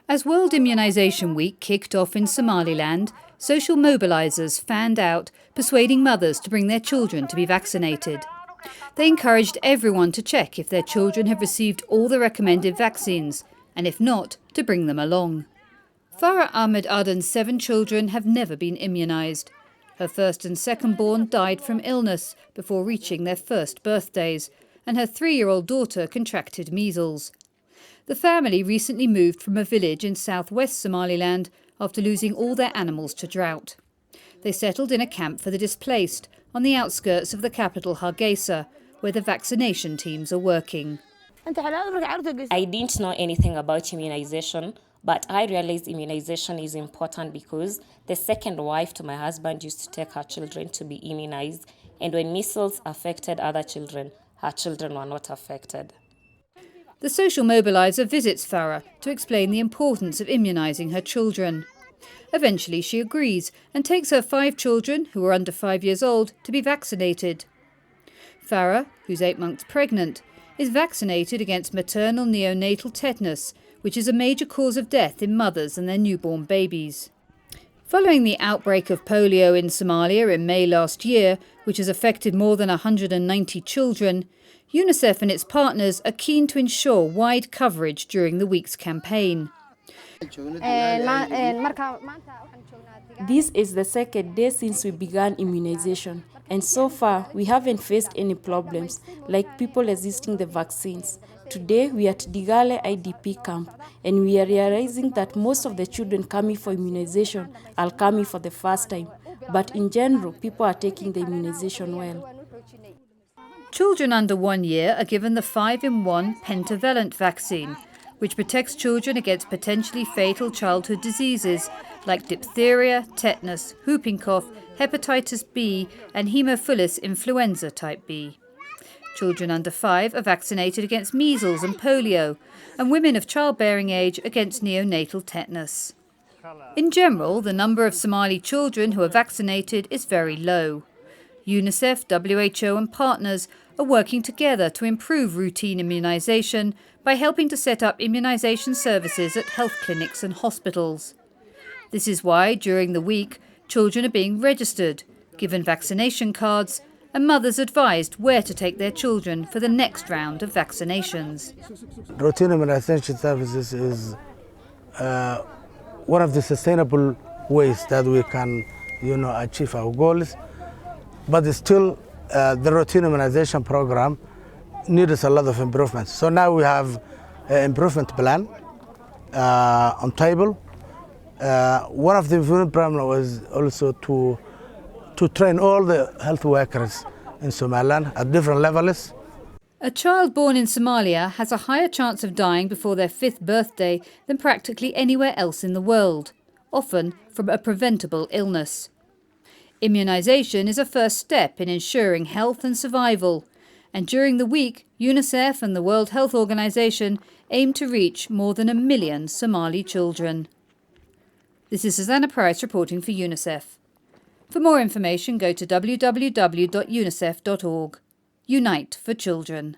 As World Immunization Week kicked off in Somaliland, social mobilisers fanned out, persuading mothers to bring their children to be vaccinated. They encouraged everyone to check if their children have received all the recommended vaccines, and if not, to bring them along. Farah Ahmed Aden's 7 children have never been immunised. Her first and second born died from illness before reaching their first birthdays, and her 3-year-old daughter contracted measles. The family recently moved from a village in southwest Somaliland after losing all their animals to drought. They settled in a camp for the displaced on the outskirts of the capital Hargeisa, where the vaccination teams are working. I didn't know anything about immunization, but I realized immunization is important because the second wife to my husband used to take her children to be immunized, and when measles affected other children, her children were not affected. The social mobiliser visits Farah to explain the importance of immunising her children. Eventually she agrees and takes her 5 children, who are under 5 years old, to be vaccinated. Farah, who's 8 months pregnant, is vaccinated against maternal neonatal tetanus, which is a major cause of death in mothers and their newborn babies. Following the outbreak of polio in Somalia in May last year, which has affected more than 190 children, UNICEF and its partners are keen to ensure wide coverage during the week's campaign. This is the second day since we began immunization, and so far we haven't faced any problems, like people resisting the vaccines. Today we are at Digale IDP camp, and we are realizing that most of the children coming for immunization are coming for the first time. But in general, people are taking the immunization well. Children under 1 year are given the 5-in-1 pentavalent vaccine, which protects children against potentially fatal childhood diseases like diphtheria, tetanus, whooping cough, hepatitis B and Haemophilus influenza type B. Children under 5 are vaccinated against measles and polio, and women of childbearing age against neonatal tetanus. In general, the number of Somali children who are vaccinated is very low. UNICEF, WHO and partners are working together to improve routine immunisation by helping to set up immunisation services at health clinics and hospitals. This is why, during the week, children are being registered, given vaccination cards, and mothers advised where to take their children for the next round of vaccinations. Routine immunization services is one of the sustainable ways that we can, achieve our goals. But still, the routine immunization program needs a lot of improvements. So now we have an improvement plan on table. One of the improvement plans was also to train all the health workers in Somaliland at different levels. A child born in Somalia has a higher chance of dying before their 5th birthday than practically anywhere else in the world, often from a preventable illness. Immunisation is a first step in ensuring health and survival, and during the week, UNICEF and the World Health Organization aim to reach more than 1 million Somali children. This is Susanna Price reporting for UNICEF. For more information, go to www.unicef.org. Unite for Children.